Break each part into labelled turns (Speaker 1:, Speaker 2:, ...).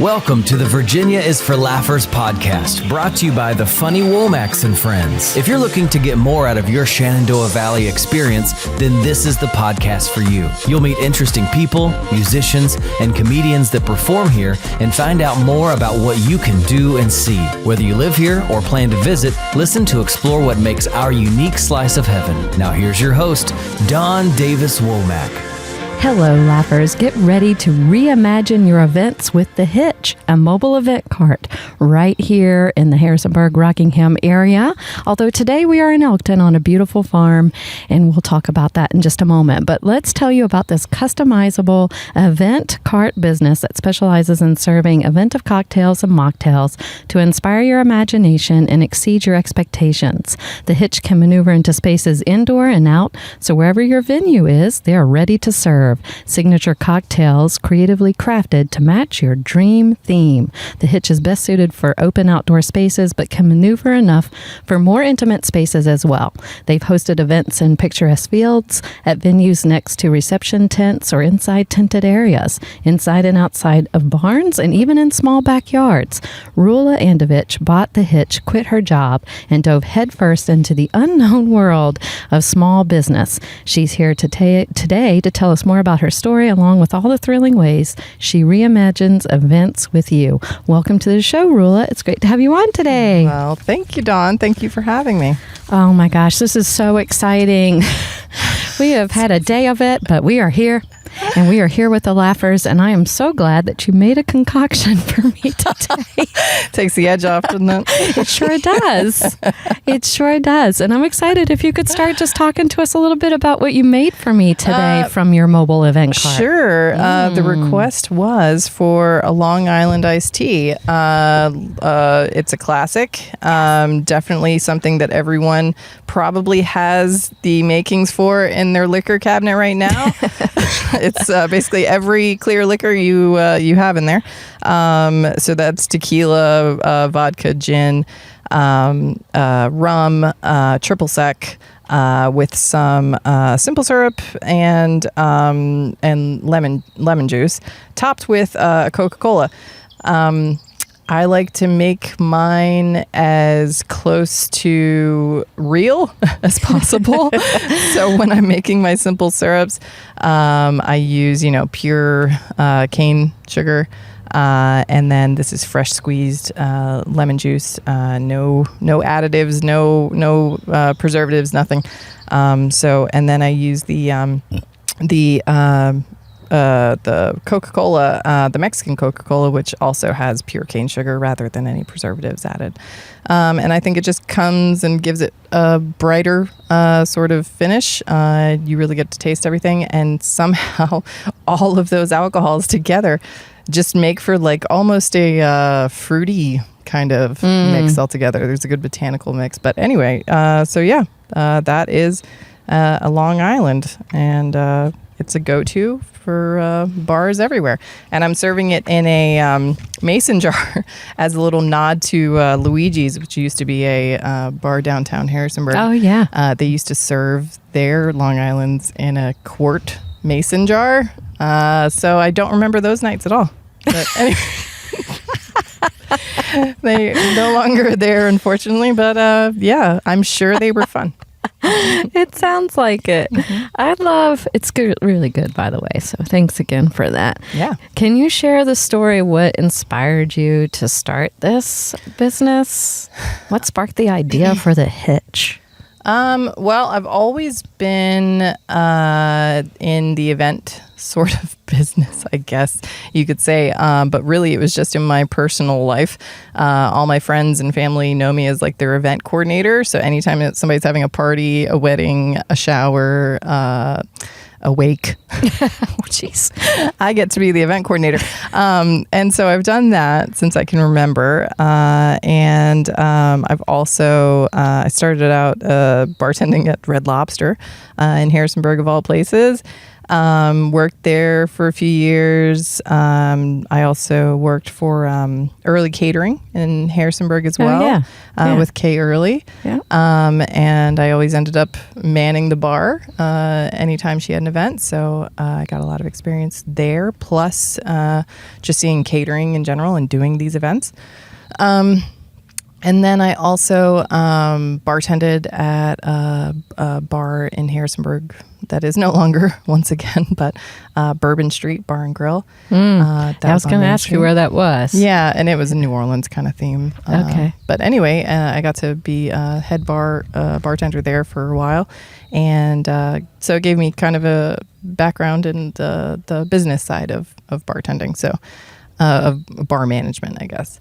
Speaker 1: Welcome to the Virginia is for Laughers podcast, brought to you by the funny Womax and Friends. If you're looking to get more out of your Shenandoah Valley experience, then this is the podcast for you. You'll meet interesting people, musicians, and comedians that perform here and find out more about what you can do and see. Whether you live here or plan to visit, listen to explore what makes our unique slice of heaven. Now here's your host, Don Davis Womack.
Speaker 2: Hello, laughers. Get ready to reimagine your events with the Hitch, a mobile event cart right here in the Harrisonburg, Rockingham area. Although today we are in Elkton on a beautiful farm, and we'll talk about that in just a moment. But let's tell you about this customizable event cart business that specializes in serving event of cocktails and mocktails to inspire your imagination and exceed your expectations. The Hitch can maneuver into spaces indoor and out, so wherever your venue is, they are ready to serve. Signature cocktails creatively crafted to match your dream theme. The Hitch is best suited for open outdoor spaces, but can maneuver enough for more intimate spaces as well. They've hosted events in picturesque fields, at venues next to reception tents or inside tented areas, inside and outside of barns, and even in small backyards. Rula bought the Hitch, quit her job, and dove headfirst into the unknown world of small business. She's here today to tell us more about her story, along with all the thrilling ways she reimagines events with you. Welcome to the show, Rula. It's great to have you on today.
Speaker 3: Well, thank you, Dawn. Thank you for having me.
Speaker 2: Oh my gosh, this is so exciting. We have had a day of it, but we are here. And we are here with the laughers, and I am so glad that you made a concoction for me today.
Speaker 3: Takes the edge off, doesn't it?
Speaker 2: It sure does. It sure does. And I'm excited if you could start just talking to us a little bit about what you made for me today from your mobile event cart.
Speaker 3: Sure. The request was for a Long Island iced tea. It's a classic. Definitely something that everyone probably has the makings for in their liquor cabinet right now. It's basically every clear liquor you have in there. So that's tequila, vodka, gin, rum, triple sec, with some simple syrup and lemon juice, topped with Coca-Cola. I like to make mine as close to real as possible. So when I'm making my simple syrups, I use, pure cane sugar. And then this is fresh squeezed lemon juice. No additives, no preservatives, nothing. And then I use the Coca-Cola, the Mexican Coca-Cola, which also has pure cane sugar rather than any preservatives added. And I think it just comes and gives it a brighter sort of finish. You really get to taste everything. And somehow all of those alcohols together just make for like almost a fruity kind of mix altogether. There's a good botanical mix. But anyway, that is a Long Island. And it's a go-to for bars everywhere. And I'm serving it in a mason jar as a little nod to Luigi's, which used to be a bar downtown Harrisonburg.
Speaker 2: Oh, yeah. They
Speaker 3: used to serve their Long Islands in a quart mason jar. So I don't remember those nights at all. But anyway, they're no longer there, unfortunately. But I'm sure they were fun.
Speaker 2: It sounds like it. Mm-hmm. It's good, really good, by the way. So thanks again for that.
Speaker 3: Yeah.
Speaker 2: Can you share the story? What inspired you to start this business? What sparked the idea for the Hitch?
Speaker 3: Well, I've always been in the event sort of business, I guess you could say. But really, it was just in my personal life. All my friends and family know me as like their event coordinator. So anytime somebody's having a party, a wedding, a shower, a wake,
Speaker 2: oh, jeez,
Speaker 3: I get to be the event coordinator. And so I've done that since I can remember. And I've also, I started out bartending at Red Lobster in Harrisonburg, of all places. Worked there for a few years. I also worked for Early Catering in Harrisonburg as well, with Kay Early.
Speaker 2: Yeah.
Speaker 3: And I always ended up manning the bar anytime she had an event. So I got a lot of experience there, plus just seeing catering in general and doing these events. And then I also bartended at a bar in Harrisonburg that is no longer, once again, but Bourbon Street Bar and Grill.
Speaker 2: I was going to ask you where that was.
Speaker 3: Yeah, and it was a New Orleans kind of theme.
Speaker 2: Okay.
Speaker 3: But anyway, I got to be a head bartender there for a while. And so it gave me kind of a background in the business side of bartending, so of bar management, I guess.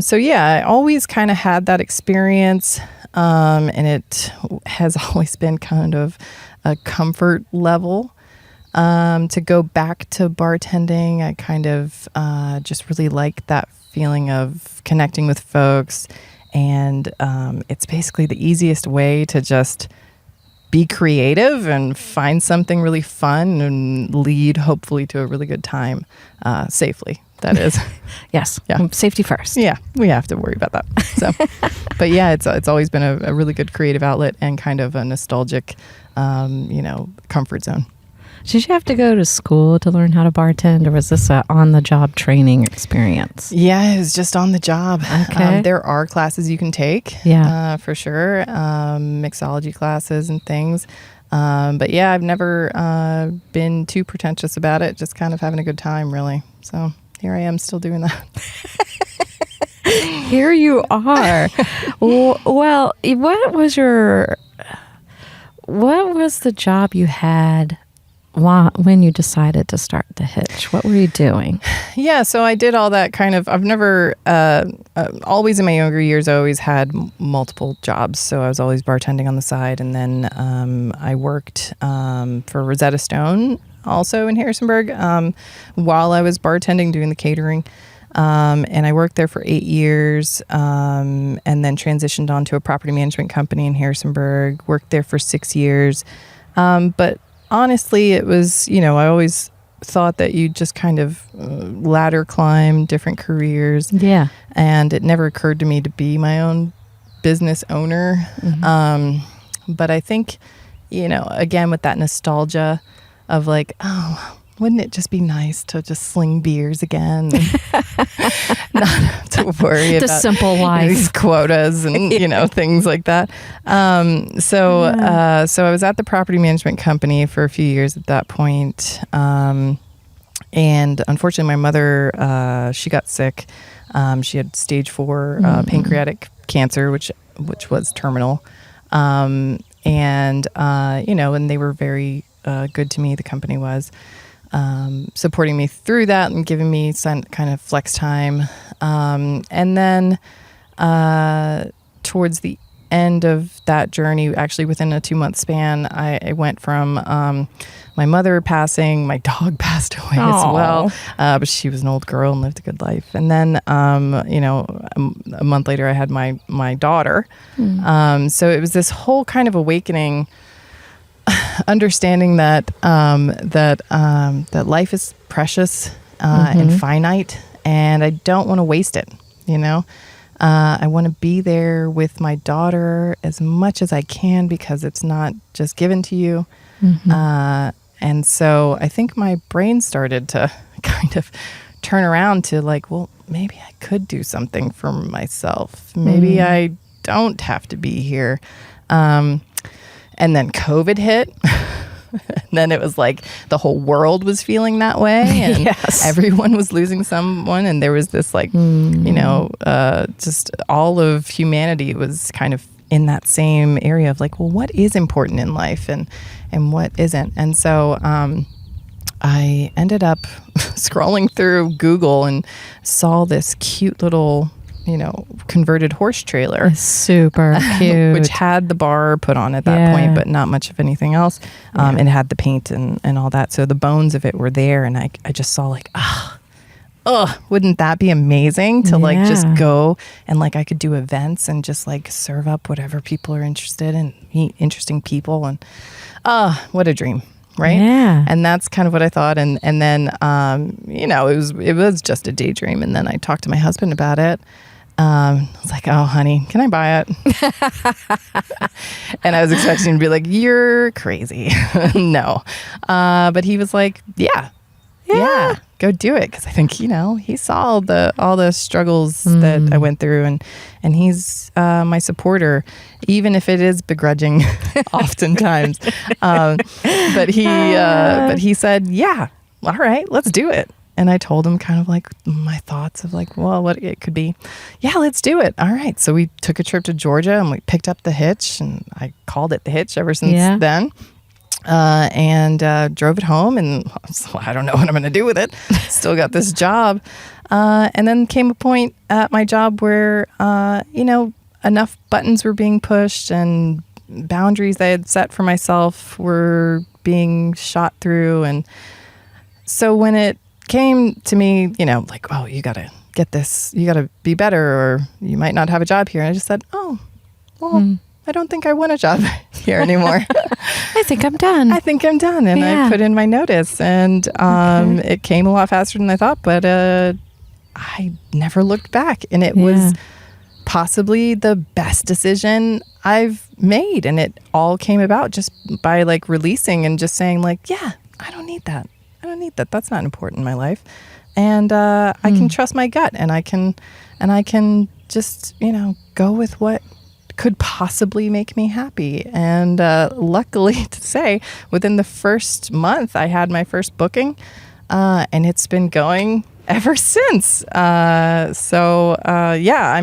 Speaker 3: So yeah, I always kind of had that experience, and it has always been kind of a comfort level. To go back to bartending, I kind of just really like that feeling of connecting with folks, and it's basically the easiest way to just be creative and find something really fun and lead, hopefully, to a really good time, safely. That is.
Speaker 2: Yes.
Speaker 3: Yeah.
Speaker 2: Safety first.
Speaker 3: Yeah. We have to worry about that. So, but yeah, it's always been a really good creative outlet and kind of a nostalgic, comfort zone.
Speaker 2: Did you have to go to school to learn how to bartend, or was this a on-the-job training experience?
Speaker 3: Yeah, it was just on the job.
Speaker 2: Okay.
Speaker 3: There are classes you can take, for sure, mixology classes and things. But yeah, I've never been too pretentious about it, just kind of having a good time, really. So here I am still doing that.
Speaker 2: Here you are. Well, what was the job you had when you decided to start the Hitch? What were you doing?
Speaker 3: Yeah, so I did all that kind of, I've never, always in my younger years, I always had multiple jobs. So I was always bartending on the side. And then I worked for Rosetta Stone, also in Harrisonburg, while I was bartending, doing the catering. And I worked there for 8 years, and then transitioned onto a property management company in Harrisonburg, worked there for 6 years. But honestly, it was, I always thought that you just kind of ladder climb different careers.
Speaker 2: Yeah.
Speaker 3: And it never occurred to me to be my own business owner. Mm-hmm. But I think, again, with that nostalgia of like, oh, wouldn't it just be nice to just sling beers again and not have to worry about
Speaker 2: the simple life,
Speaker 3: these quotas and things like that. So I was at the property management company for a few years at that point, and unfortunately, my mother she got sick. She had stage 4 pancreatic cancer, which was terminal, and they were very good to me. The company was. Supporting me through that and giving me some kind of flex time. And then towards the end of that journey, actually within a 2-month span, I went from my mother passing, my dog passed away as well, but she was an old girl and lived a good life. And then, a month later, I had my daughter. So it was this whole kind of awakening, understanding that life is precious and finite, and I don't want to waste it. I want to be there with my daughter as much as I can, because it's not just given to you. And so I think my brain started to kind of turn around to like, well, maybe I could do something for myself. Maybe I don't have to be here. And then COVID hit. And then it was like the whole world was feeling that way. And everyone was losing someone. And there was this like, just all of humanity was kind of in that same area of like, well, what is important in life and what isn't? And so I ended up scrolling through Google and saw this cute little converted horse trailer.
Speaker 2: It's super cute.
Speaker 3: Which had the bar put on at that point, but not much of anything else. And it had the paint and all that. So the bones of it were there. And I just saw like, wouldn't that be amazing to like just go and like I could do events and just like serve up whatever people are interested in, meet interesting people. And what a dream. right?
Speaker 2: Yeah.
Speaker 3: And that's kind of what I thought. And then, it was just a daydream. And then I talked to my husband about it. I was like, oh, honey, can I buy it? And I was expecting to be like, you're crazy. No. But he was like, yeah, go do it. Because I think, he saw all the struggles that I went through. And he's my supporter, even if it is begrudging oftentimes. But he said, yeah, all right, let's do it. And I told him kind of like my thoughts of like, well, what it could be. Yeah, let's do it. All right. So we took a trip to Georgia and we picked up the Hitch, and I called it the Hitch ever since then. And drove it home, and so I don't know what I'm going to do with it. Still got this job. And then came a point at my job where, enough buttons were being pushed and boundaries I had set for myself were being shot through. And so when it came to me, like, oh, you got to get this, you got to be better, or you might not have a job here. And I just said, oh, well, I don't think I want a job here anymore.
Speaker 2: I think I'm done.
Speaker 3: And I put in my notice, and it came a lot faster than I thought, but I never looked back. And it was possibly the best decision I've made. And it all came about just by like releasing and just saying like, yeah, I don't need that. That's not important in my life. And I can trust my gut, and I can just, go with what could possibly make me happy. And luckily to say, within the first month, I had my first booking, and it's been going ever since. I'm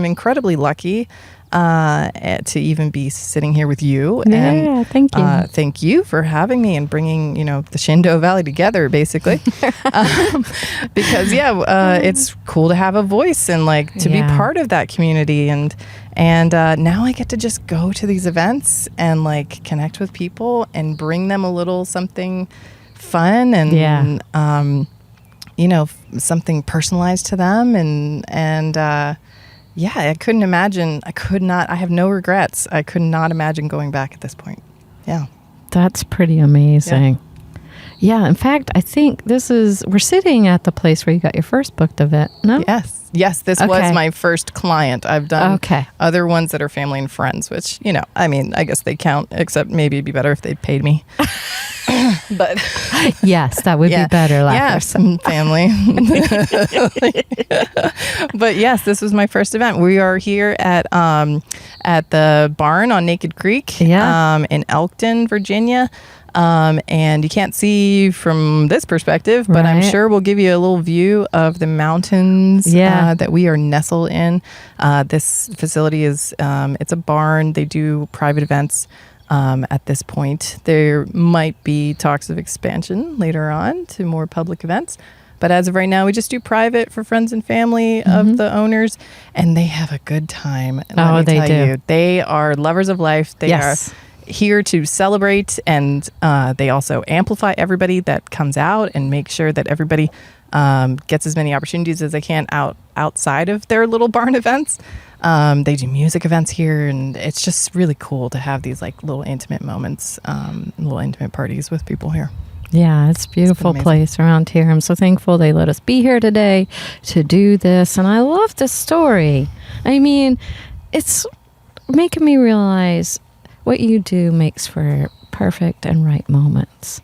Speaker 3: incredibly lucky to even be sitting here with you.
Speaker 2: Yeah, thank you.
Speaker 3: Thank you for having me and bringing, the Shenandoah Valley together, basically. Because, it's cool to have a voice and like to be part of that community. And now I get to just go to these events and like connect with people and bring them a little something fun and, something personalized to them. I couldn't imagine. I have no regrets. I could not imagine going back at this point. Yeah.
Speaker 2: That's pretty amazing. Yeah. In fact, I think we're sitting at the place where you got your first booked event. No?
Speaker 3: Yes. This was my first client. I've done other ones that are family and friends, which, I guess they count, except maybe it'd be better if they paid me. But
Speaker 2: yes, that would be better.
Speaker 3: Yeah, some family. But yes, this was my first event. We are here at the barn on Naked Creek in Elkton, Virginia. And you can't see from this perspective, but I'm sure we'll give you a little view of the mountains that we are nestled in. This facility is, it's a barn. They do private events. At this point, there might be talks of expansion later on to more public events. But as of right now, we just do private for friends and family of the owners, and they have a good time. And
Speaker 2: they do.
Speaker 3: They are lovers of life. They are here to celebrate, and they also amplify everybody that comes out and make sure that everybody gets as many opportunities as they can outside of their little barn events. They do music events here, and it's just really cool to have these like little intimate moments, little intimate parties with people here.
Speaker 2: Yeah, it's a beautiful place around here. I'm so thankful they let us be here today to do this. And I love this story. I mean, it's making me realize what you do makes for perfect and right moments.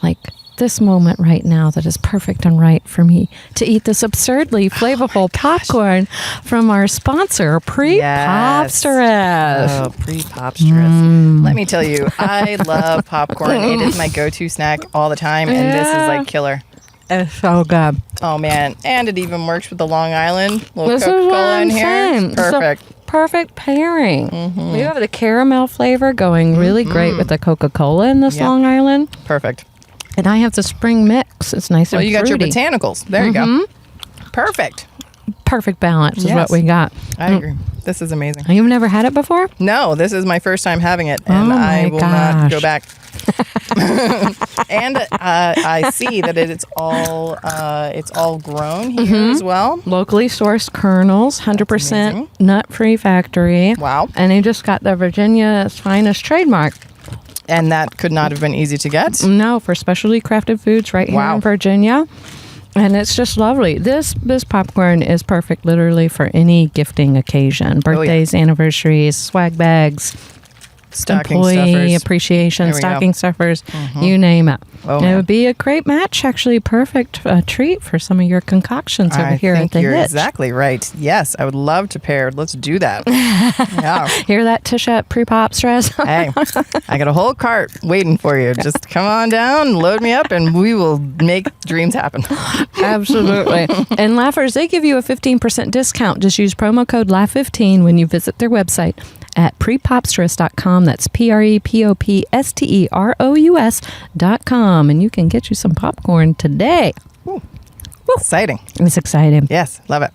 Speaker 2: Like this moment right now that is perfect and right for me to eat this absurdly flavorful popcorn from our sponsor, Pre-Popsterous.
Speaker 3: Oh, Pre-Popsterous. Let me tell you, I love popcorn. It is my go-to snack all the time, and this is like killer.
Speaker 2: It's so good.
Speaker 3: Oh, man. And it even works with the Long Island. Little Coca-Cola in here. Perfect.
Speaker 2: Perfect pairing. We have the caramel flavor going really great with the Coca-Cola in this Long Island.
Speaker 3: Perfect.
Speaker 2: And I have the spring mix. It's nice and fruity.
Speaker 3: You got your botanicals. There you go. Perfect.
Speaker 2: Perfect balance is what we got.
Speaker 3: I agree. This is amazing.
Speaker 2: You've never had it before?
Speaker 3: No, this is my first time having it, and I will not go back. And I see that it's all grown here as well.
Speaker 2: Locally sourced kernels, 100% nut-free factory.
Speaker 3: Wow.
Speaker 2: And they just got the Virginia's finest trademark.
Speaker 3: And that could not have been easy to get.
Speaker 2: No, for specialty crafted foods right here in Virginia. And it's just lovely. This popcorn is perfect literally for any gifting occasion. Birthdays, anniversaries, swag bags,
Speaker 3: stocking
Speaker 2: employee
Speaker 3: stuffers.
Speaker 2: appreciation, stocking stuffers, you name it.
Speaker 3: Oh,
Speaker 2: and it would be a great match, actually, perfect treat for some of your concoctions over here at the
Speaker 3: you're
Speaker 2: Hitch.
Speaker 3: exactly right. Yes, I would love to pair. Let's do that. Yeah.
Speaker 2: Hear that, Tisha at Pre-Pop Stress?
Speaker 3: Hey, I got a whole cart waiting for you. Just come on down, load me up, and we will make dreams happen.
Speaker 2: Absolutely. And Laughers, they give you a 15% discount. Just use promo code LAUGH15 when you visit their website at prepopstress.com. That's prepopstrous.com. And you can get you some popcorn today.
Speaker 3: Ooh. Exciting.
Speaker 2: It's exciting.
Speaker 3: Yes, love it.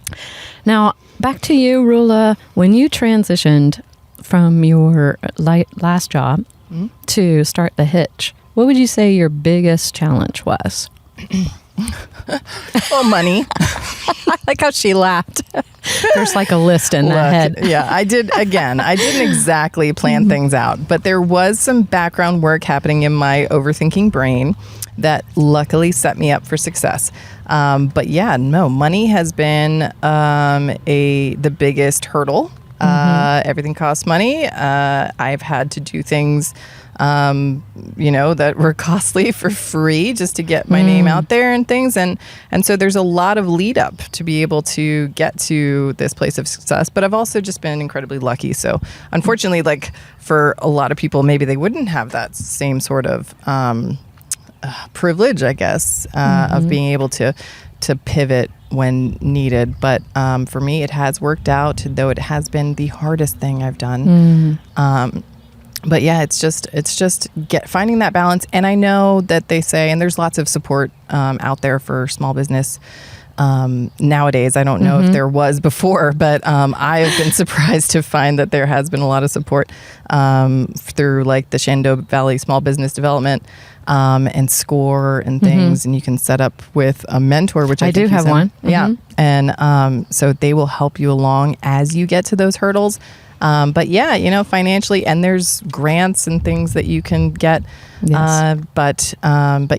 Speaker 2: Now, back to you, Rula. When you transitioned from your last job to start the Hitch, what would you say your biggest challenge was?
Speaker 3: Well, money.
Speaker 2: I like how she laughed. There's like a list in that head.
Speaker 3: Yeah, I didn't exactly plan things out, but there was some background work happening in my overthinking brain that luckily set me up for success. But yeah, no, money has been the biggest hurdle. Everything costs money. I've had to do things that were costly for free just to get my name out there and things. And so there's a lot of lead up to be able to get to this place of success. But I've also just been incredibly lucky. So unfortunately, like for a lot of people, maybe they wouldn't have that same sort of privilege, I guess, of being able to pivot when needed. But for me, it has worked out, though it has been the hardest thing I've done. But yeah, it's just finding that balance. And I know that they say, and there's lots of support out there for small business nowadays. I don't know if there was before, but I have been surprised to find that there has been a lot of support through like the Shenandoah Valley Small Business Development and SCORE and things. And you can set up with a mentor, which I
Speaker 2: do have one.
Speaker 3: Yeah. And so they will help you along as you get to those hurdles. But yeah, financially, and there's grants and things that you can get. Yes. But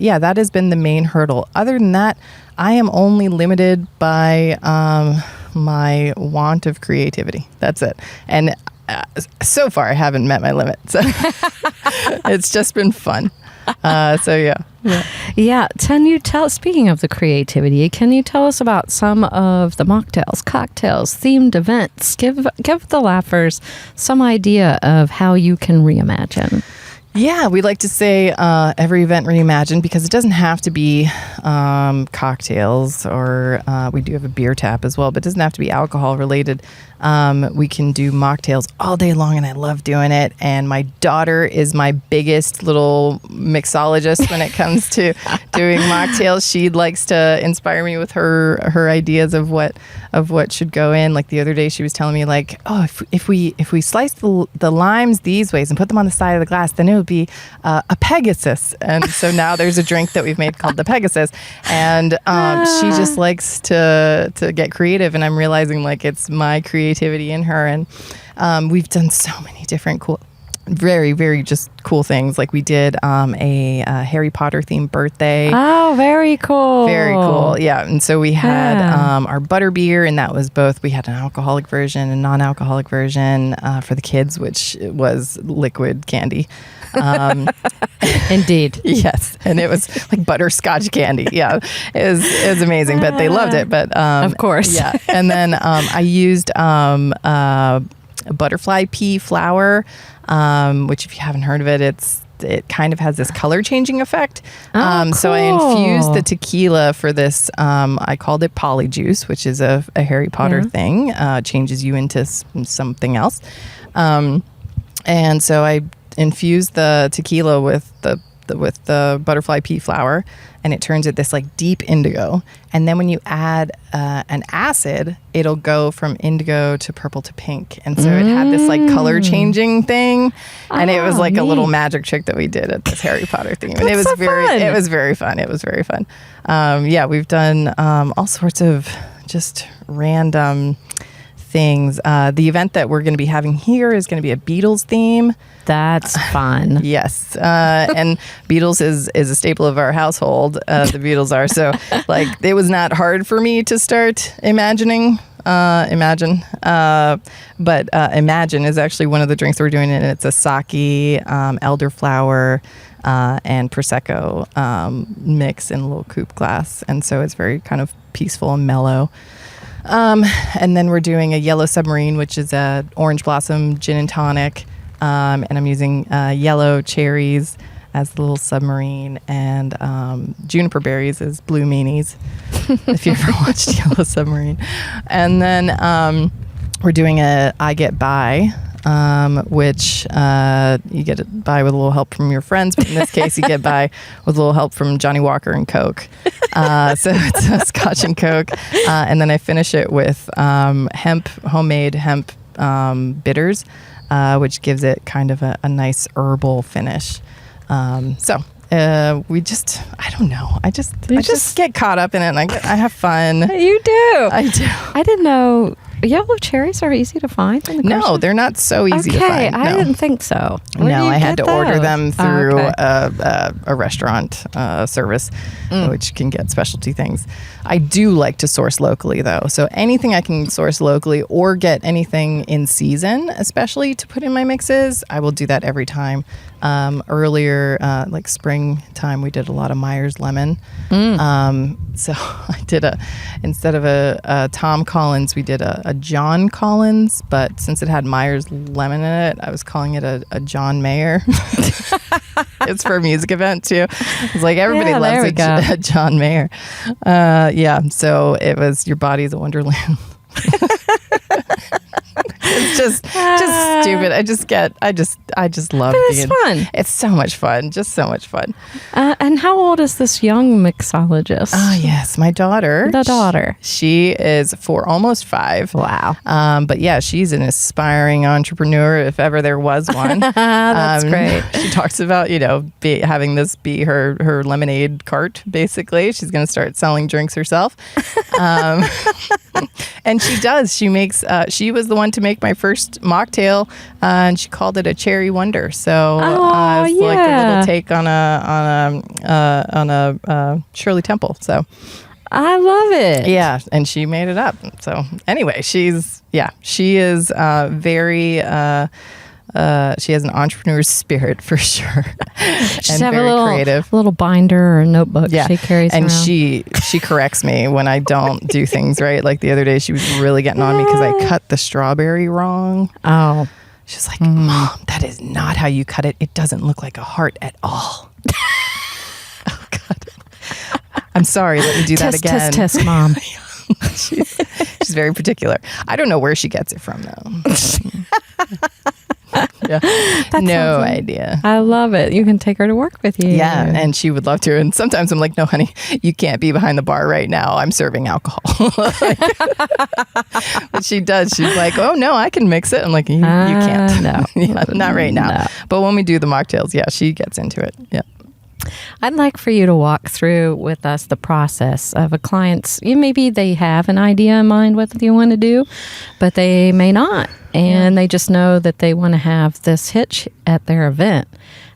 Speaker 3: yeah, that has been the main hurdle. Other than that, I am only limited by my want of creativity. That's it. And so far, I haven't met my limit. So it's just been fun. So yeah.
Speaker 2: Yeah. Can you speaking of the creativity, can you tell us about some of the mocktails, cocktails, themed events? Give the Laughers some idea of how you can reimagine.
Speaker 3: Yeah, we like to say every event reimagined, because it doesn't have to be cocktails, or we do have a beer tap as well, but it doesn't have to be alcohol related. We can do mocktails all day long, and I love doing it. And my daughter is my biggest little mixologist when it comes to doing mocktails. She likes to inspire me with her ideas of what should go in. Like the other day, she was telling me like, oh, if we slice the limes these ways and put them on the side of the glass, then it would be a Pegasus. And so now there's a drink that we've made called the Pegasus. And she just likes to get creative, and I'm realizing like it's my creativity in her. And we've done so many different cool, very, very just cool things. Like we did a Harry Potter themed birthday.
Speaker 2: Oh, very cool.
Speaker 3: Very cool. Yeah. And so we had our butterbeer, and that was both, we had an alcoholic version and non-alcoholic version for the kids, which was liquid candy.
Speaker 2: Indeed.
Speaker 3: Yes. And it was like butterscotch candy. Yeah. It was amazing, but they loved it. But
Speaker 2: of course.
Speaker 3: Yeah. And then I used butterfly pea flour, which if you haven't heard of it, it kind of has this color changing effect.
Speaker 2: Cool.
Speaker 3: So I infused the tequila for this. I called it Polyjuice, which is a Harry Potter thing. Changes you into something else. And so I infused the tequila with the butterfly pea flour, and it turns it this like deep indigo. And then when you add an acid, it'll go from indigo to purple to pink. And so it had this like color changing thing, and it was like a little magic trick that we did at this Harry Potter theme. And it was it was very fun. It was very fun. Yeah, we've done all sorts of just random things. The event that we're going to be having here is going to be a Beatles theme.
Speaker 2: That's fun.
Speaker 3: Yes. And Beatles is a staple of our household. The Beatles are. So like it was not hard for me to start Imagine. But Imagine is actually one of the drinks we're doing, and it's a sake, elderflower, and Prosecco mix in a little coupe glass. And so it's very kind of peaceful and mellow. And then we're doing a yellow submarine, which is a orange blossom gin and tonic. And I'm using yellow cherries as the little submarine, and juniper berries as blue meanies, if you ever watched Yellow Submarine. And then we're doing a I Get By, which you get by with a little help from your friends, but in this case you get by with a little help from Johnny Walker and Coke. So it's a Scotch and Coke. And then I finish it with homemade hemp bitters, which gives it kind of a nice herbal finish. We just, I don't know. I just get caught up in it, and I have fun.
Speaker 2: You do.
Speaker 3: I do.
Speaker 2: I didn't know yellow cherries are easy to find in the grocery?
Speaker 3: No, they're not so easy to find.
Speaker 2: I didn't think so.
Speaker 3: No, I had to order them through
Speaker 2: okay.
Speaker 3: a restaurant service, which can get specialty things. I do like to source locally, though. So anything I can source locally or get anything in season, especially to put in my mixes, I will do that every time. Earlier, like springtime, we did a lot of Myers lemon. So I did instead of a Tom Collins, we did a John Collins, but since it had Myers lemon in it, I was calling it a John Mayer. It's for a music event too. It's like everybody loves a John Mayer. So it was Your Body's a Wonderland. It's just stupid. I just love it.
Speaker 2: It's fun.
Speaker 3: It's so much fun. Just so much fun.
Speaker 2: And how old is this young mixologist?
Speaker 3: Oh, yes. My daughter.
Speaker 2: The daughter.
Speaker 3: She is almost 5.
Speaker 2: Wow.
Speaker 3: But yeah, she's an aspiring entrepreneur, if ever there was one.
Speaker 2: That's great.
Speaker 3: She talks about, having this be her lemonade cart, basically. She's going to start selling drinks herself. And she does. She makes, she was the one to make my first mocktail, and she called it a Cherry Wonder. So it's like a little take on a Shirley Temple. So
Speaker 2: I love it.
Speaker 3: Yeah, and she made it up. So anyway, she is very. She has an entrepreneur's spirit for sure, and very creative.
Speaker 2: A little binder or notebook she carries
Speaker 3: and
Speaker 2: around.
Speaker 3: she corrects me when I don't do things right. Like the other day, she was really getting on me because I cut the strawberry wrong.
Speaker 2: Oh,
Speaker 3: she's like, "Mom, that is not how you cut it. It doesn't look like a heart at all." Oh God, I'm sorry. Let me do that again.
Speaker 2: Test, Mom.
Speaker 3: She's very particular. I don't know where she gets it from though. Yeah. No idea.
Speaker 2: I love it. You can take her to work with you.
Speaker 3: Yeah, and she would love to. And sometimes I'm like, no, honey, you can't be behind the bar right now. I'm serving alcohol. But she does. She's like, oh, no, I can mix it. I'm like, you can't.
Speaker 2: No.
Speaker 3: Yeah, not right now.
Speaker 2: No.
Speaker 3: But when we do the mocktails, she gets into it. Yeah.
Speaker 2: I'd like for you to walk through with us the process of a client's, maybe they have an idea in mind what they want to do, but they may not. And they just know that they want to have this Hitch at their event.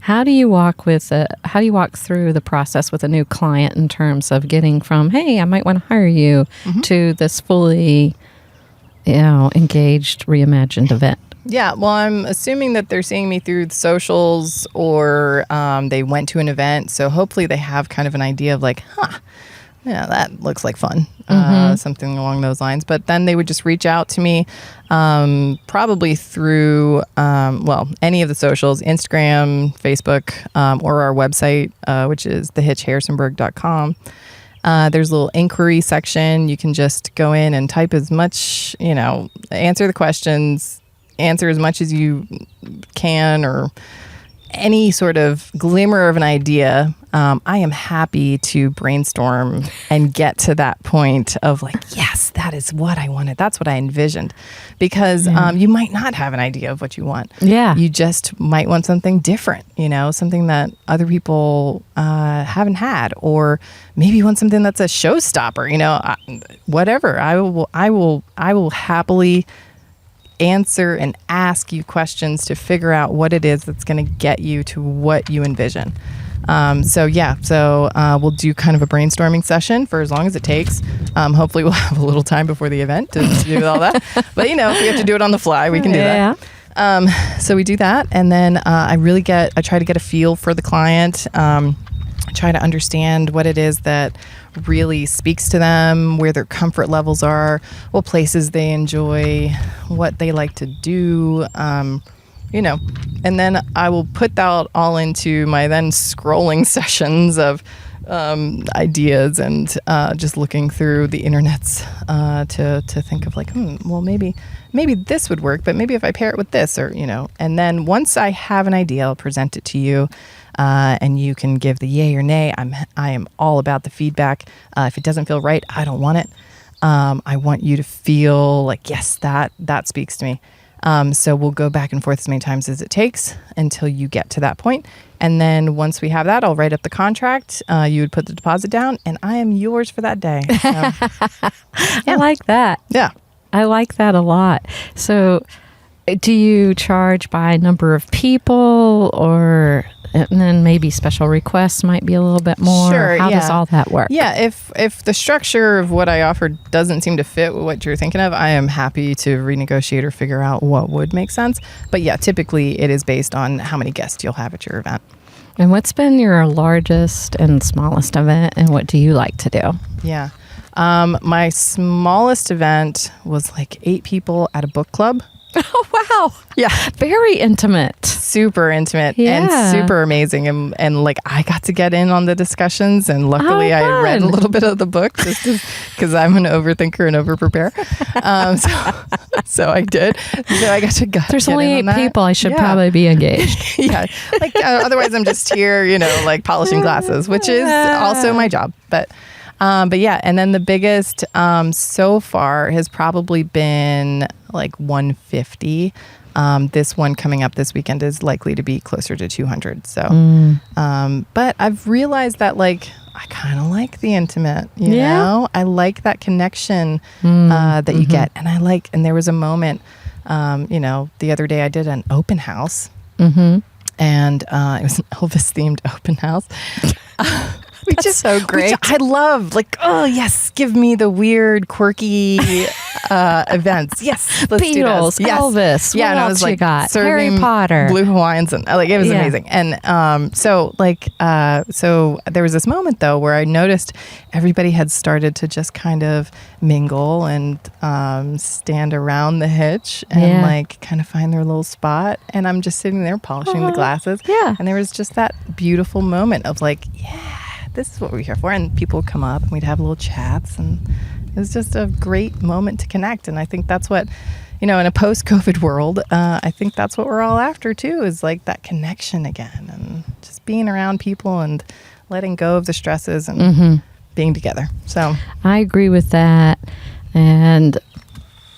Speaker 2: How do you walk through the process with a new client in terms of getting from, hey, I might want to hire you, to this fully, engaged, reimagined event?
Speaker 3: Yeah, well, I'm assuming that they're seeing me through the socials or they went to an event. So hopefully they have kind of an idea of like, that looks like fun, something along those lines. But then they would just reach out to me probably through, any of the socials, Instagram, Facebook, or our website, which is thehitchharrisonburg.com. There's a little inquiry section. You can just go in and type as much, answer the questions, answer as much as you can, or any sort of glimmer of an idea, I am happy to brainstorm and get to that point of like, yes, that is what I wanted. That's what I envisioned. Because you might not have an idea of what you want.
Speaker 2: Yeah.
Speaker 3: You just might want something different, something that other people haven't had, or maybe you want something that's a showstopper, whatever. I will happily answer and ask you questions to figure out what it is that's going to get you to what you envision. So we'll do kind of a brainstorming session for as long as it takes. Hopefully we'll have a little time before the event to do all that. But if we have to do it on the fly, we can do that. So we do that, and then I try to get a feel for the client. Try to understand what it is that really speaks to them, where their comfort levels are, what places they enjoy, what they like to do, and then I will put that all into my then scrolling sessions of ideas and just looking through the internets to think of like, well, maybe this would work, but maybe if I pair it with this, or, and then once I have an idea, I'll present it to you. And you can give the yay or nay. I am all about the feedback. If it doesn't feel right, I don't want it. I want you to feel like, yes, that speaks to me. So we'll go back and forth as many times as it takes until you get to that point. And then once we have that, I'll write up the contract. You would put the deposit down, and I am yours for that day. So,
Speaker 2: I like that.
Speaker 3: Yeah.
Speaker 2: I like that a lot. So do you charge by number of people, or... and then maybe special requests might be a little bit more?
Speaker 3: Sure,
Speaker 2: How does all that work?
Speaker 3: Yeah, if the structure of what I offer doesn't seem to fit with what you're thinking of, I am happy to renegotiate or figure out what would make sense. But yeah, typically it is based on how many guests you'll have at your event.
Speaker 2: And what's been your largest and smallest event, and what do you like to do?
Speaker 3: Yeah. My smallest event was like 8 people at a book club.
Speaker 2: Oh, wow.
Speaker 3: Yeah.
Speaker 2: Very intimate.
Speaker 3: Super intimate
Speaker 2: Yeah.
Speaker 3: and super amazing. And like I got to get in on the discussions, and luckily I read a little bit of the book just because I'm an overthinker and overprepare. So I did. So I got to
Speaker 2: There's
Speaker 3: get
Speaker 2: only
Speaker 3: in
Speaker 2: 8
Speaker 3: on that.
Speaker 2: people. I should probably be engaged.
Speaker 3: Yeah. Like otherwise I'm just here, like polishing glasses, which is also my job. But yeah, and then the biggest so far has probably been like 150. This one coming up this weekend is likely to be closer to 200. So, but I've realized that like I kind of like the intimate, you know? I like that connection that you get. And there was a moment, the other day I did an open house and it was an Elvis themed open house. Which is so great. Which I love. Like, oh, yes, give me the weird, quirky events. Yes, let's do
Speaker 2: Beatles,
Speaker 3: this. Yes.
Speaker 2: Elvis,
Speaker 3: yeah,
Speaker 2: what
Speaker 3: and I
Speaker 2: else
Speaker 3: was like
Speaker 2: you got?
Speaker 3: serving
Speaker 2: Harry Potter,
Speaker 3: Blue Hawaiians, and like it was amazing. And so there was this moment though where I noticed everybody had started to just kind of mingle and stand around the Hitch and like kind of find their little spot. And I'm just sitting there polishing the glasses.
Speaker 2: Yeah,
Speaker 3: and there was just that beautiful moment of like, this is what we're here for. And people would come up and we'd have little chats, and it was just a great moment to connect. And I think that's what, in a post-COVID world, I think that's what we're all after too, is like that connection again and just being around people and letting go of the stresses and being together. So
Speaker 2: I agree with that. And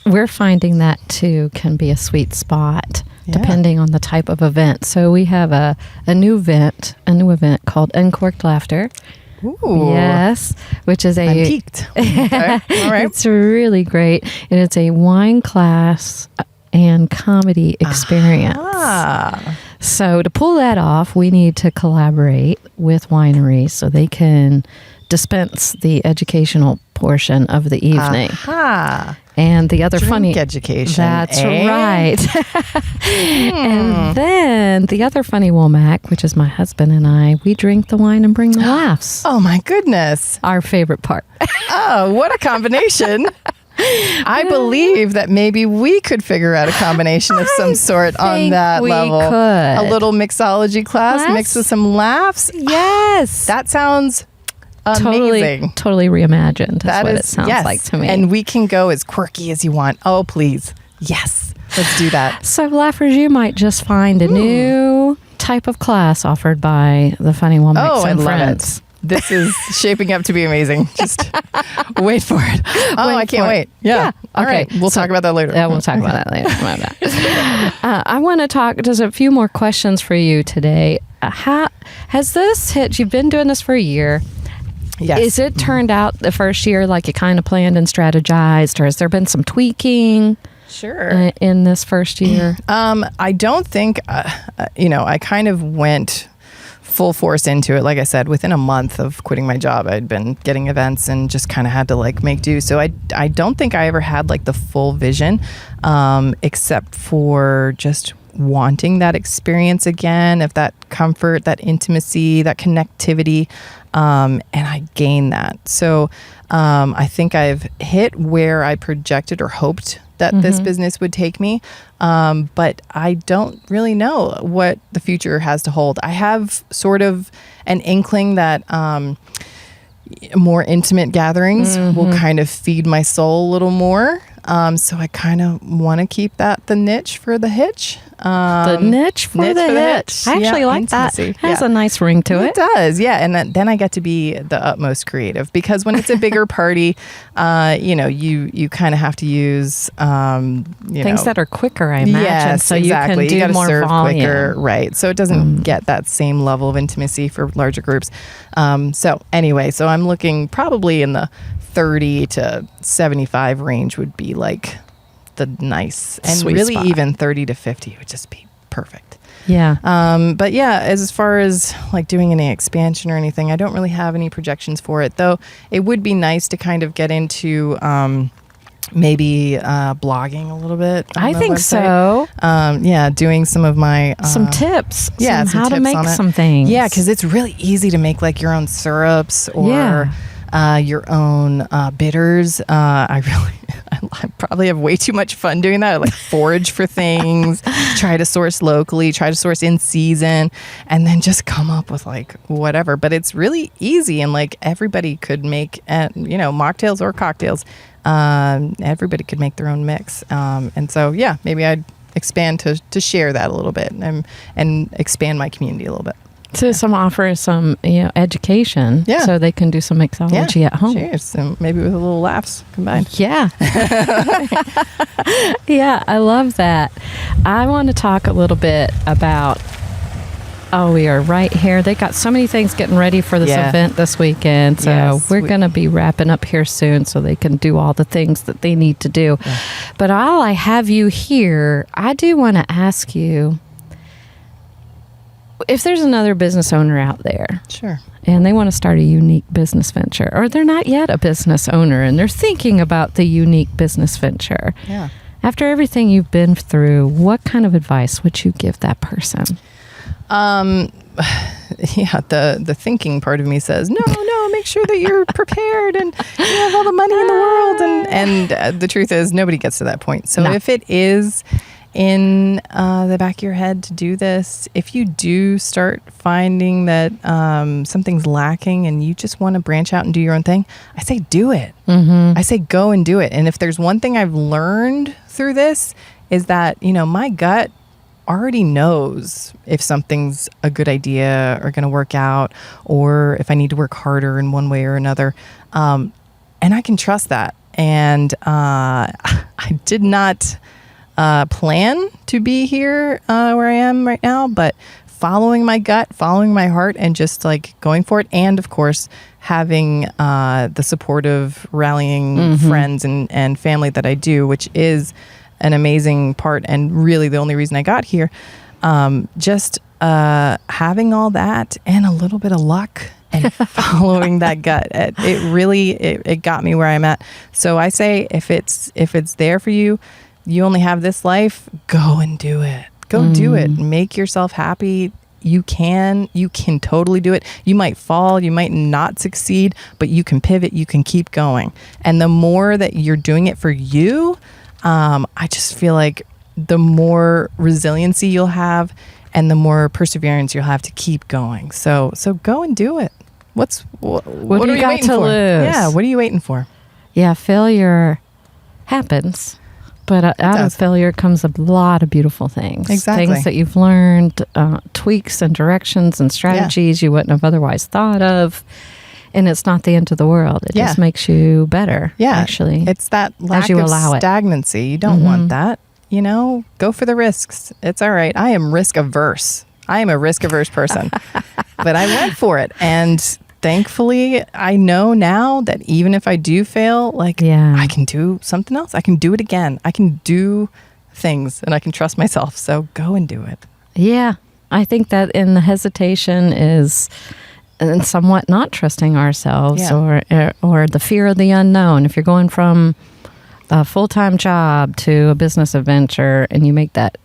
Speaker 2: we're finding that too can be a sweet spot. Depending on the type of event. So we have a new event called Uncorked Laughter.
Speaker 3: Ooh.
Speaker 2: Yes, which is
Speaker 3: I'm peaked. Okay. All right.
Speaker 2: It's really great. And it's a wine class and comedy experience.
Speaker 3: Ah.
Speaker 2: So to pull that off, we need to collaborate with wineries so they can dispense the educational portion of the evening. And the other
Speaker 3: Drink education.
Speaker 2: That's right. And then the other funny Womack, which is my husband and I, we drink the wine and bring the laughs.
Speaker 3: Oh my goodness.
Speaker 2: Our favorite part.
Speaker 3: Oh, what a combination. I believe that maybe we could figure out a combination of some sort on that level.
Speaker 2: Could.
Speaker 3: A little mixology class mixed with some laughs.
Speaker 2: Yes.
Speaker 3: That sounds amazing.
Speaker 2: Totally reimagined. That's what
Speaker 3: is,
Speaker 2: it sounds like to me.
Speaker 3: And we can go as quirky as you want. Oh, please. Yes. Let's do that.
Speaker 2: So, Laughers, you might just find a new type of class offered by the Funny Womack
Speaker 3: I
Speaker 2: and
Speaker 3: love
Speaker 2: Friends?
Speaker 3: it. This is shaping up to be amazing. Just wait for it. I can't wait. Yeah. All right. We'll talk about that later.
Speaker 2: Yeah, we'll talk about that later. I want to talk just a few more questions for you today. How has this Hitch? You've been doing this for a year.
Speaker 3: Yes.
Speaker 2: Is it turned out the first year like you kind of planned and strategized, or has there been some tweaking?
Speaker 3: Sure.
Speaker 2: In this first year?
Speaker 3: I don't think, I kind of went full force into it. Like I said, within a month of quitting my job, I'd been getting events and just kind of had to like make do. So I don't think I ever had like the full vision, except for just wanting that experience again, of that comfort, that intimacy, that connectivity. And I gained that. So I think I've hit where I projected or hoped that this business would take me. But I don't really know what the future has to hold. I have sort of an inkling that more intimate gatherings will kind of feed my soul a little more. So I kind of want to keep that the niche for the Hitch.
Speaker 2: The niche for the Hitch. I actually like
Speaker 3: intimacy.
Speaker 2: that. It has a nice ring to it.
Speaker 3: It does, yeah. And then I get to be the utmost creative, because when it's a bigger party, you kind of have to use
Speaker 2: things that are quicker, I imagine.
Speaker 3: Yes,
Speaker 2: so
Speaker 3: exactly.
Speaker 2: You can do
Speaker 3: gotta
Speaker 2: more
Speaker 3: serve
Speaker 2: volume.
Speaker 3: quicker, right? So it doesn't get that same level of intimacy for larger groups. So I'm looking probably in the 30 to 75 range would be like the nice, and
Speaker 2: Sweet
Speaker 3: really
Speaker 2: spot.
Speaker 3: even 30 to 50 would just be perfect.
Speaker 2: Yeah.
Speaker 3: But yeah, as far as like doing any expansion or anything, I don't really have any projections for it, though it would be nice to kind of get into maybe blogging a little bit.
Speaker 2: I think so.
Speaker 3: Doing some of my
Speaker 2: Some tips.
Speaker 3: some
Speaker 2: how to
Speaker 3: tips
Speaker 2: make
Speaker 3: on it.
Speaker 2: some things.
Speaker 3: Yeah, because it's really easy to make like your own syrups or your own bitters. I probably have way too much fun doing that. I like forage for things, try to source locally, try to source in season, and then just come up with like whatever. But it's really easy, and like everybody could make, mocktails or cocktails. Everybody could make their own mix. And so, maybe I'd expand to share that a little bit and expand my community a little bit.
Speaker 2: To offer some education, so they can do some mixology at home.
Speaker 3: Cheers. So maybe with a little laughs combined.
Speaker 2: Yeah. Yeah, I love that. I want to talk a little bit about, we are right here. They got so many things getting ready for this event this weekend. So we're going to be wrapping up here soon so they can do all the things that they need to do. Yeah. But while I have you here, I do want to ask you, if there's another business owner out there,
Speaker 3: sure,
Speaker 2: and they want to start a unique business venture, or they're not yet a business owner and they're thinking about the unique business venture.
Speaker 3: Yeah.
Speaker 2: After everything you've been through, what kind of advice would you give that person?
Speaker 3: The thinking part of me says, no, make sure that you're prepared and you have all the money in the world. And the truth is, nobody gets to that point. So if it is in the back of your head to do this, if you do start finding that something's lacking and you just want to branch out and do your own thing, I say do it. I say go and do it. And if there's one thing I've learned through this, is that my gut already knows if something's a good idea or going to work out, or if I need to work harder in one way or another, and I can trust that. And I did not plan to be here where I am right now, but following my gut, following my heart, and just like going for it. And of course, having the supportive, rallying friends and family that I do, which is an amazing part and really the only reason I got here. Just having all that and a little bit of luck and following that gut, it really got me where I'm at. So I say, if it's there for you, you only have this life, go and do it. Go do it. Make yourself happy. You can totally do it. You might fall, you might not succeed, but you can pivot, you can keep going. And the more that you're doing it for you, I just feel like the more resiliency you'll have and the more perseverance you'll have to keep going. So go and do it. What
Speaker 2: do
Speaker 3: are
Speaker 2: you got
Speaker 3: waiting
Speaker 2: to
Speaker 3: for?
Speaker 2: lose?
Speaker 3: Yeah, what are you waiting for?
Speaker 2: Yeah, failure happens. But out of failure comes a lot of beautiful things.
Speaker 3: Exactly.
Speaker 2: Things that you've learned, tweaks and directions and strategies you wouldn't have otherwise thought of. And it's not the end of the world. It just makes you better, actually.
Speaker 3: It's that lack of stagnancy. You don't want that. Go for the risks. It's all right. I am risk averse. I am a risk averse person. But I went for it. And thankfully, I know now that even if I do fail, I can do something else. I can do it again. I can do things and I can trust myself. So go and do it.
Speaker 2: Yeah. I think that in the hesitation is somewhat not trusting ourselves or the fear of the unknown. If you're going from a full-time job to a business adventure and you make that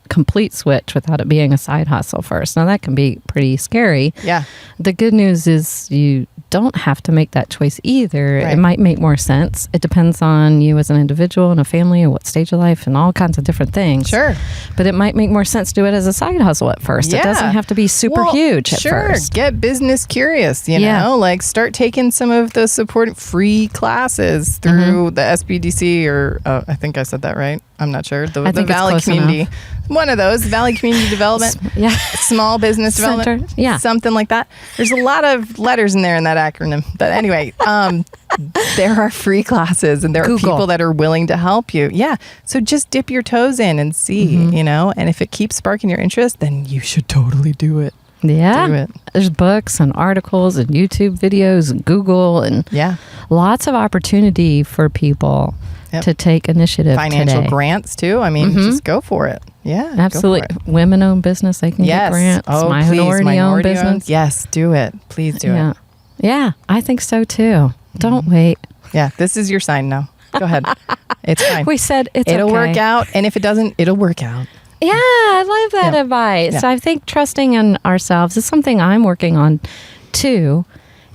Speaker 2: complete switch without it being a side hustle first. Now that can be pretty scary.
Speaker 3: Yeah.
Speaker 2: The good news is you don't have to make that choice either. Right. It might make more sense. It depends on you as an individual and a family and what stage of life and all kinds of different things.
Speaker 3: Sure.
Speaker 2: But it might make more sense to do it as a side hustle at first.
Speaker 3: Yeah.
Speaker 2: It doesn't have to be super huge at first.
Speaker 3: Get business curious, you know, start taking some of the support free classes through the SBDC or I think I said that right. I'm not sure. The Valley Community. Enough. One of those, Valley Community Development, Small Business Development, something like that. There's a lot of letters in there in that acronym. But anyway, there are free classes and there are people that are willing to help you. Yeah. So just dip your toes in and see, you know, and if it keeps sparking your interest, then you should totally do it.
Speaker 2: Yeah.
Speaker 3: Do it.
Speaker 2: There's books and articles and YouTube videos and Google and lots of opportunity for people to take initiative.
Speaker 3: Financial grants too. I mean, just go for it. Yeah,
Speaker 2: absolutely. Women-owned business, they can get grants.
Speaker 3: Oh,
Speaker 2: minority-owned business.
Speaker 3: Yes, do it. Please do it.
Speaker 2: Yeah, I think so too. Don't wait.
Speaker 3: Yeah, this is your sign now. Go ahead. It's fine.
Speaker 2: We said
Speaker 3: it'll work out, and if it doesn't, it'll work out.
Speaker 2: Yeah, I love that advice. I think trusting in ourselves is something I'm working on too,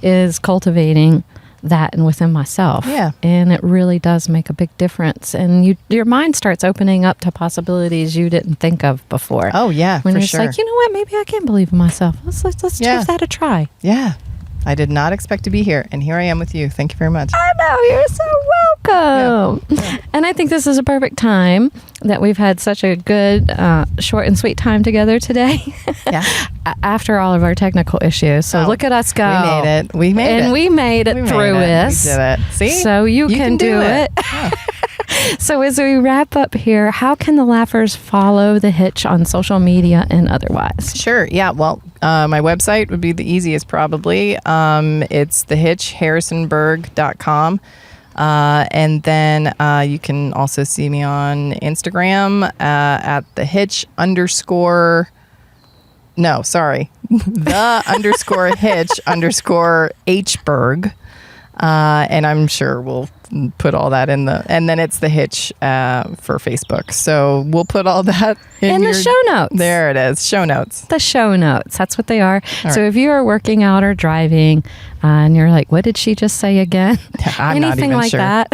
Speaker 2: is cultivating that and within myself.
Speaker 3: Yeah.
Speaker 2: And it really does make a big difference. And your mind starts opening up to possibilities you didn't think of before.
Speaker 3: Oh, yeah,
Speaker 2: when
Speaker 3: for
Speaker 2: you're
Speaker 3: sure.
Speaker 2: Like, you know what, maybe I can believe in myself. Let's give that a try.
Speaker 3: Yeah. I did not expect to be here, and here I am with you. Thank you very much.
Speaker 2: I know, you're so welcome. Yeah. And I think this is a perfect time that we've had such a good, short and sweet time together today. Yeah. After all of our technical issues. So look at us go.
Speaker 3: We made it.
Speaker 2: And we made it through this.
Speaker 3: We did it. See?
Speaker 2: So you can do it. Yeah. So as we wrap up here, how can the Laughers follow the Hitch on social media and otherwise?
Speaker 3: Sure. Yeah. Well, my website would be the easiest probably. It's thehitchharrisonburg.com. And then you can also see me on Instagram at the Hitch _ _Hitch_Hberg. And I'm sure we'll put all that in and then it's the Hitch for Facebook. So we'll put all that in
Speaker 2: the show notes.
Speaker 3: There it is. Show notes.
Speaker 2: The show notes. That's what they are. So if you are working out or driving and you're like, what did she just say again?
Speaker 3: I'm
Speaker 2: anything
Speaker 3: not even
Speaker 2: like
Speaker 3: sure.
Speaker 2: that.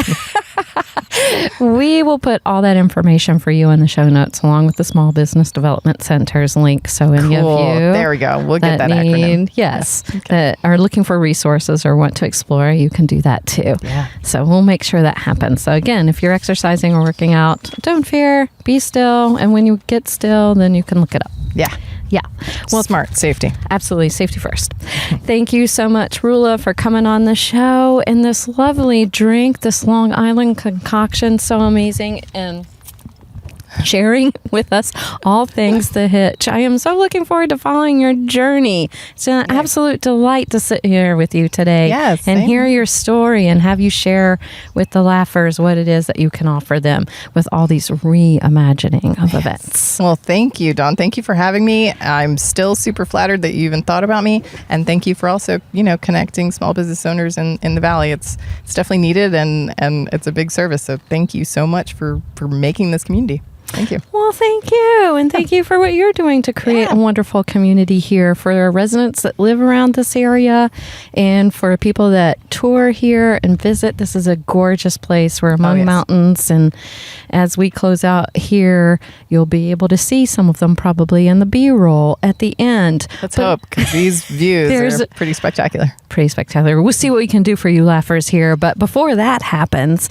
Speaker 2: We will put all that information for you in the show notes along with the Small Business Development Center's link. So any of you
Speaker 3: there we go. We'll get that acronym.
Speaker 2: Yes. That are looking for resources or want to explore, you can do that too.
Speaker 3: Yeah.
Speaker 2: So we'll make sure that happens. So again, if you're exercising or working out, don't fear, be still. And when you get still, then you can look it up.
Speaker 3: Yeah.
Speaker 2: Yeah.
Speaker 3: Well, smart. Safety.
Speaker 2: Absolutely. Safety first. Thank you so much, Rula, for coming on the show and this lovely drink, this Long Island concoction. So amazing. And sharing with us all things the Hitch. I am so looking forward to following your journey. It's an absolute delight to sit here with you today and hear your story and have you share with the Laughers what it is that you can offer them with all these reimagining of events.
Speaker 3: Well, thank you, Dawn. Thank you for having me. I'm still super flattered that you even thought about me. And thank you for also, connecting small business owners in the Valley. It's definitely needed and it's a big service. So thank you so much for making this community. Thank you.
Speaker 2: Well, thank you. And thank you for what you're doing to create a wonderful community here for our residents that live around this area and for people that tour here and visit. This is a gorgeous place. We're among mountains and as we close out here, you'll be able to see some of them probably in the B-roll at the end.
Speaker 3: Let's hope, because these views are pretty spectacular.
Speaker 2: Pretty spectacular. We'll see what we can do for you laughers here. But before that happens,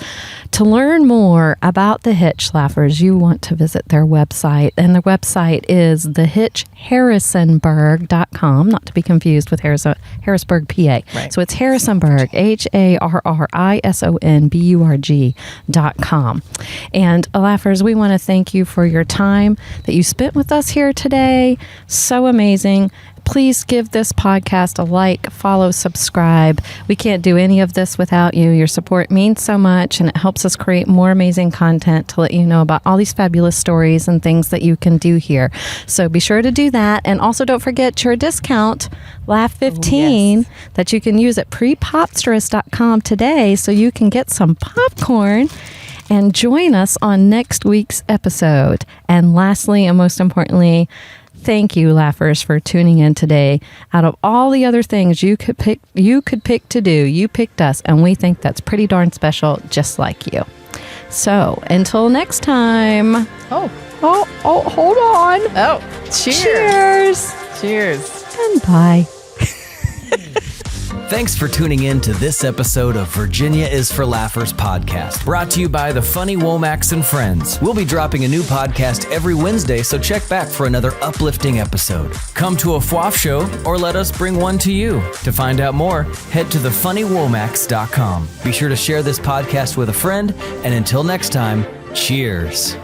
Speaker 2: to learn more about the Hitch laughers, you want to visit their website. And their website is thehitchharrisonburg.com, not to be confused with Harrisburg, PA.
Speaker 3: Right.
Speaker 2: So it's Harrisonburg, HARRISONBURG.com. And laughers, we want to thank you for your time that you spent with us here today. So amazing. Please give this podcast a like, follow, subscribe. We can't do any of this without you. Your support means so much, and it helps us create more amazing content to let you know about all these fabulous stories and things that you can do here. So be sure to do that. And also don't forget your discount, Laugh15, that you can use at prepopsterous.com today, so you can get some popcorn and join us on next week's episode. And lastly, and most importantly, thank you, laughers, for tuning in today. Out of all the other things you could pick to do, you picked us, and we think that's pretty darn special, just like you. So until next time.
Speaker 3: Oh,
Speaker 2: hold on.
Speaker 3: Oh, cheers.
Speaker 2: Cheers. And bye.
Speaker 1: Thanks for tuning in to this episode of Virginia is for Laughers podcast, brought to you by the Funny Womack and Friends. We'll be dropping a new podcast every Wednesday, so check back for another uplifting episode. Come to a FWAF show or let us bring one to you. To find out more, head to thefunnywomacks.com. Be sure to share this podcast with a friend, and until next time, cheers.